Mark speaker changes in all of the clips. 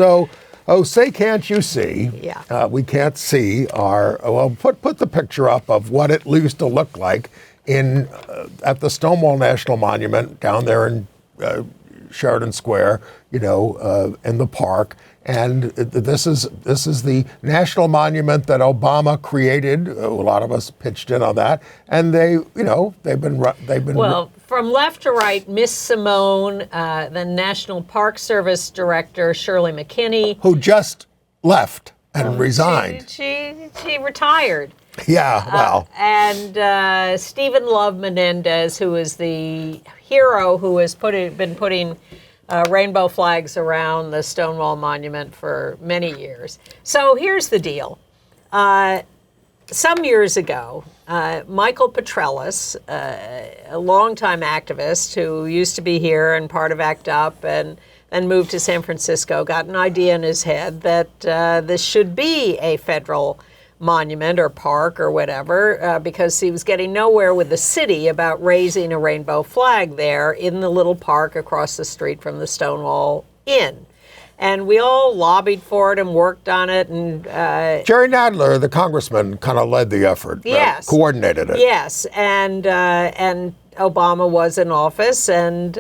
Speaker 1: So, oh, say can't you see?
Speaker 2: Yeah.
Speaker 1: We can't see put the picture up of what it used to look like at the Stonewall National Monument down there in Sheridan Square, in the park. And this is the national monument that Obama created. A lot of us pitched in on that, and they've been
Speaker 2: well, from left to right, Miss Simone, the National Park Service Director Shirley McKinney,
Speaker 1: who just left and resigned.
Speaker 2: She retired.
Speaker 1: Yeah, well,
Speaker 2: and Stephen Love Menendez, who is the hero who has been putting rainbow flags around the Stonewall Monument for many years. So here's the deal. Some years ago, Michael Petrelis, a longtime activist who used to be here and part of ACT UP and moved to San Francisco, got an idea in his head that this should be a federal monument or park or whatever, because he was getting nowhere with the city about raising a rainbow flag there in the little park across the street from the Stonewall Inn. And we all lobbied for it and worked on it. And
Speaker 1: Jerry Nadler, the congressman, kind of led the effort.
Speaker 2: Yes,
Speaker 1: coordinated it.
Speaker 2: Yes, and Obama was in office, and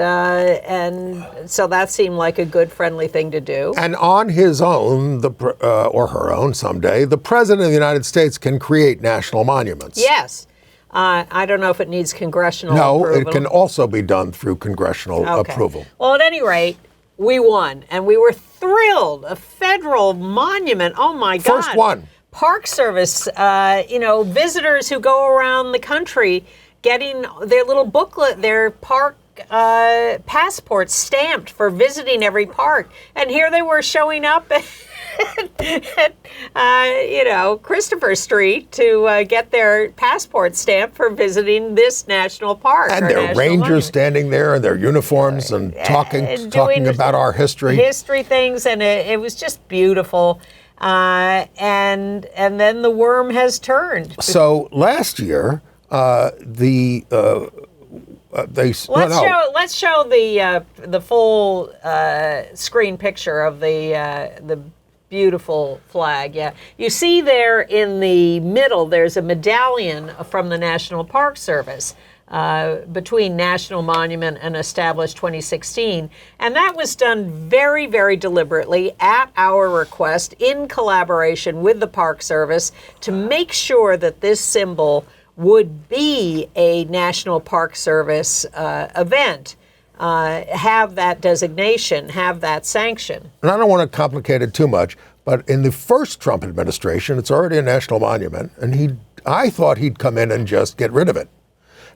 Speaker 2: so that seemed like a good, friendly thing to do.
Speaker 1: And on his own, or her own someday, the president of the United States can create national monuments.
Speaker 2: Yes. I don't know if it needs congressional approval.
Speaker 1: No, it can also be done through congressional approval.
Speaker 2: Well, at any rate, we won, and we were thrilled. A federal monument. Oh, my God.
Speaker 1: First one.
Speaker 2: Park Service, visitors who go around the country getting their little booklet, their park passports stamped for visiting every park. And here they were showing up at Christopher Street to get their passport stamped for visiting this national park.
Speaker 1: And their rangers standing there in their uniforms and talking about our history.
Speaker 2: History things, and it was just beautiful. And then the worm has turned.
Speaker 1: So last year, let's
Speaker 2: show the full screen picture of the beautiful flag. Yeah, you see there in the middle, there's a medallion from the National Park Service between National Monument and established 2016, and that was done very, very deliberately at our request in collaboration with the Park Service to make sure that this symbol would be a National Park Service event, have that designation, have that sanction.
Speaker 1: And I don't want to complicate it too much, but in the first Trump administration, it's already a national monument, and I thought he'd come in and just get rid of it.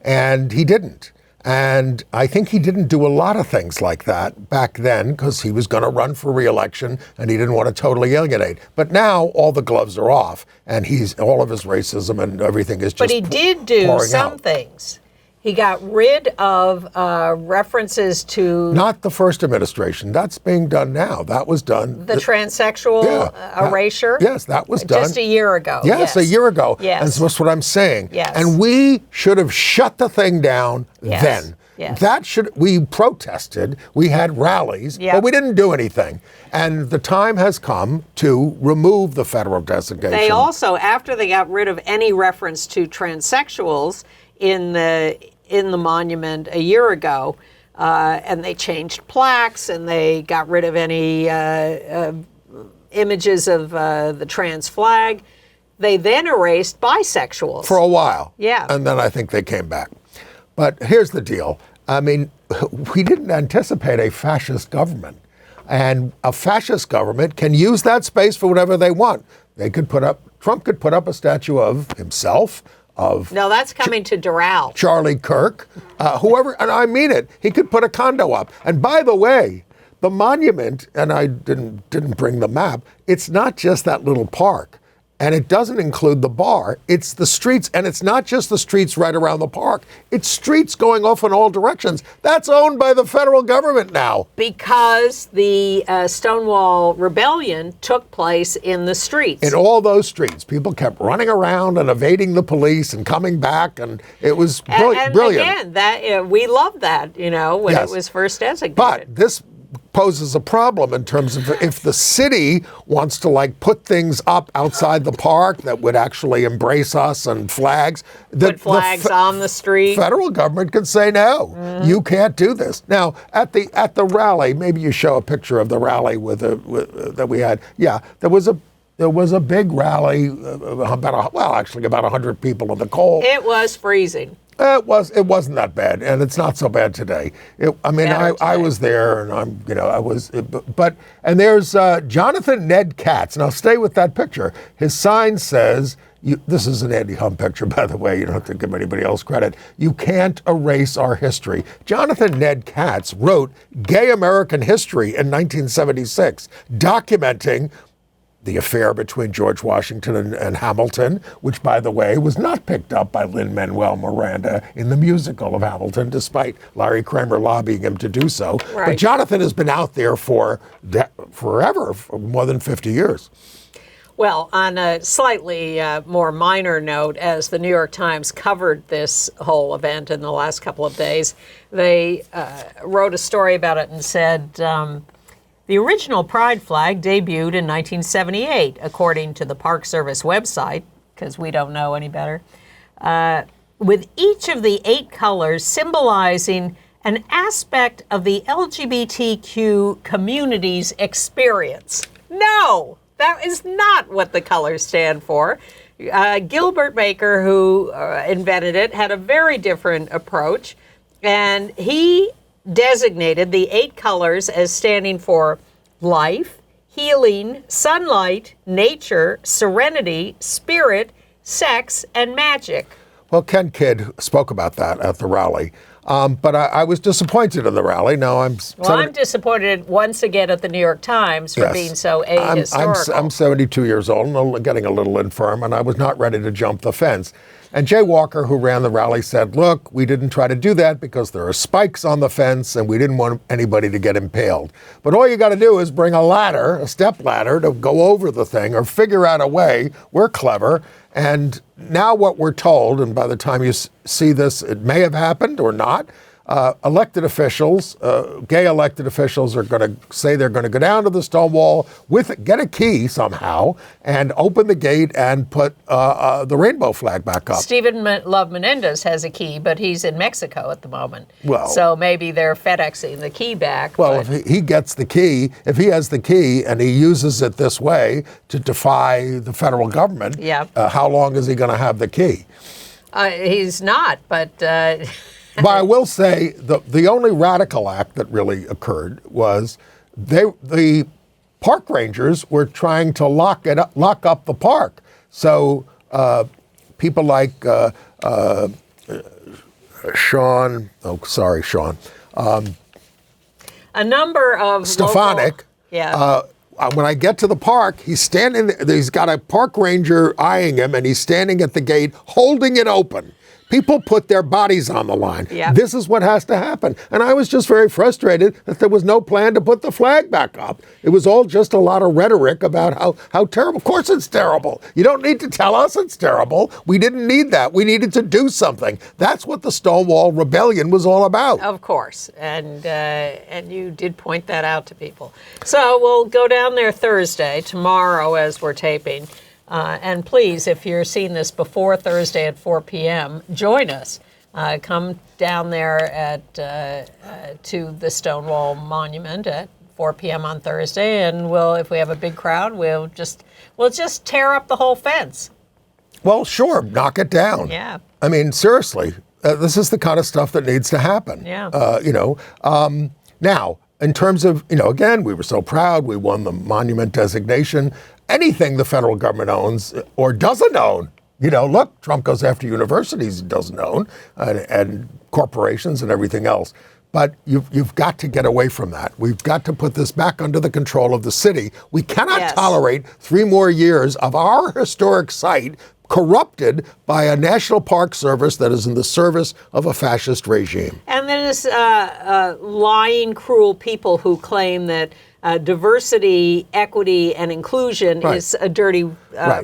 Speaker 1: And he didn't. And I think he didn't do a lot of things like that back then because he was going to run for re-election and he didn't want to totally alienate. But now all the gloves are off and all of his racism and everything is just
Speaker 2: But he did do some things. He got rid of references to...
Speaker 1: Not the first administration. That's being done now. That was done.
Speaker 2: The transsexual erasure?
Speaker 1: Yes, that was done.
Speaker 2: Just a year ago.
Speaker 1: Yes, a year ago.
Speaker 2: Yes.
Speaker 1: And that's what I'm saying.
Speaker 2: Yes.
Speaker 1: And we should have shut the thing down then.
Speaker 2: Yes.
Speaker 1: We protested, we had rallies, but we didn't do anything. And the time has come to remove the federal designation.
Speaker 2: They also, after they got rid of any reference to transsexuals in the monument a year ago, and they changed plaques and they got rid of any images of the trans flag, they then erased bisexuals.
Speaker 1: For a while.
Speaker 2: Yeah.
Speaker 1: And then I think they came back. But here's the deal. I mean, we didn't anticipate a fascist government. And a fascist government can use that space for whatever they want. Trump could put up a statue of himself,
Speaker 2: No, that's coming to Doral.
Speaker 1: Charlie Kirk, whoever, and I mean it, he could put a condo up. And by the way, the monument, and I didn't bring the map, it's not just that little park. And it doesn't include the bar. It's the streets, and it's not just the streets right around the park. It's streets going off in all directions. That's owned by the federal government now.
Speaker 2: Because the Stonewall Rebellion took place in the streets.
Speaker 1: In all those streets. People kept running around and evading the police and coming back, and it was brilliant.
Speaker 2: And again, we loved that, when it was first designated.
Speaker 1: But this poses a problem in terms of if the city wants to like put things up outside the park that would actually embrace us and flags.
Speaker 2: Put flags on the street.
Speaker 1: Federal government could say no, you can't do this. Now at the rally, maybe you show a picture of the rally that we had. Yeah, there was a big rally, about 100 people in the cold.
Speaker 2: It was freezing.
Speaker 1: It wasn't that bad, and it's not so bad today. I was there, and and there's Jonathan Ned Katz. Now stay with that picture. His sign says, this is an Andy Hum picture, by the way. You don't have to give anybody else credit. You can't erase our history. Jonathan Ned Katz wrote Gay American History in 1976, documenting the affair between George Washington and Hamilton, which, by the way, was not picked up by Lin-Manuel Miranda in the musical of Hamilton, despite Larry Kramer lobbying him to do so.
Speaker 2: Right.
Speaker 1: But Jonathan has been out there for forever, for more than 50 years.
Speaker 2: Well, on a slightly more minor note, as the New York Times covered this whole event in the last couple of days, they wrote a story about it and said, the original Pride flag debuted in 1978, according to the Park Service website, because we don't know any better, with each of the 8 colors symbolizing an aspect of the LGBTQ community's experience. No, that is not what the colors stand for. Gilbert Baker, who invented it, had a very different approach, and he designated the 8 colors as standing for life, healing, sunlight, nature, serenity, spirit, sex, and magic.
Speaker 1: Well, Ken Kidd spoke about that at the rally. But I was disappointed in the rally. Now I'm
Speaker 2: disappointed once again at the New York Times for being so ahistorical.
Speaker 1: I'm 72 years old and getting a little infirm, and I was not ready to jump the fence. And Jay Walker, who ran the rally, said, look, we didn't try to do that because there are spikes on the fence and we didn't want anybody to get impaled. But all you got to do is bring a step ladder to go over the thing or figure out a way. We're clever. And now what we're told, and by the time you see this, it may have happened or not, elected officials, gay elected officials are going to say they're going to go down to the Stonewall, get a key somehow, and open the gate and put the rainbow flag back up.
Speaker 2: Stephen Love Menendez has a key, but he's in Mexico at the moment.
Speaker 1: Well,
Speaker 2: so maybe they're FedExing the key back.
Speaker 1: Well, if he gets the key, if he has the key and he uses it this way to defy the federal government, how long is he going to have the key?
Speaker 2: He's not, but...
Speaker 1: But I will say the only radical act that really occurred was the park rangers were trying to lock up the park. So people like Sean.
Speaker 2: A number of
Speaker 1: Stefanik. When I get to the park, he's standing there. He's got a park ranger eyeing him, and he's standing at the gate holding it open. People put their bodies on the line.
Speaker 2: Yep.
Speaker 1: This is what has to happen. And I was just very frustrated that there was no plan to put the flag back up. It was all just a lot of rhetoric about how terrible. Of course it's terrible. You don't need to tell us it's terrible. We didn't need that. We needed to do something. That's what the Stonewall Rebellion was all about.
Speaker 2: Of course. And you did point that out to people. So we'll go down there Thursday, tomorrow as we're taping. And please, if you're seeing this before Thursday at 4 p.m., join us. Come down there to the Stonewall Monument at 4 p.m. on Thursday, and if we have a big crowd, we'll just tear up the whole fence.
Speaker 1: Well, sure, knock it down.
Speaker 2: Yeah.
Speaker 1: I mean, seriously, this is the kind of stuff that needs to happen.
Speaker 2: Yeah.
Speaker 1: Now, in terms of, again, we were so proud. We won the monument designation. Anything the federal government owns or doesn't own, look, Trump goes after universities he doesn't own and corporations and everything else. But you've got to get away from that. We've got to put this back under the control of the city. We cannot tolerate 3 more years of our historic site corrupted by a National Park Service that is in the service of a fascist regime.
Speaker 2: And there's lying, cruel people who claim that diversity, equity, and inclusion is a dirty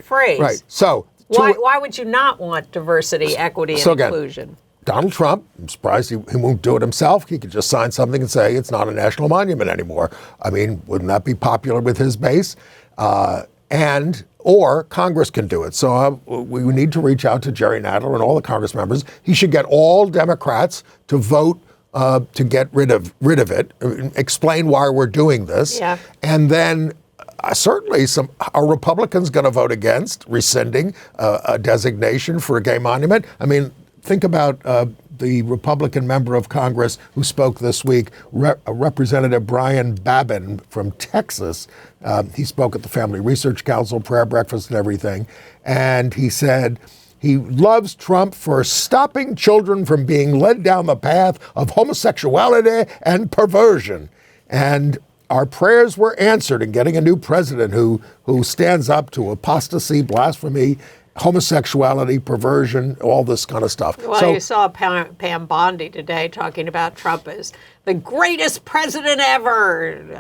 Speaker 2: phrase.
Speaker 1: Right. So
Speaker 2: why would you not want diversity, equity, and inclusion?
Speaker 1: Donald Trump, I'm surprised he won't do it himself. He could just sign something and say it's not a national monument anymore. I mean, wouldn't that be popular with his base? Or Congress can do it. So we need to reach out to Jerry Nadler and all the Congress members. He should get all Democrats to vote to get rid of it, explain why we're doing this. Yeah. And then certainly are Republicans going to vote against rescinding a designation for a gay monument? I mean, think about the Republican member of Congress who spoke this week, Representative Brian Babin from Texas. He spoke at the Family Research Council, prayer breakfast and everything. And he said he loves Trump for stopping children from being led down the path of homosexuality and perversion. And our prayers were answered in getting a new president who stands up to apostasy, blasphemy, homosexuality, perversion, all this kind of stuff.
Speaker 2: Well, so, you saw Pam Bondi today talking about Trump as the greatest president ever.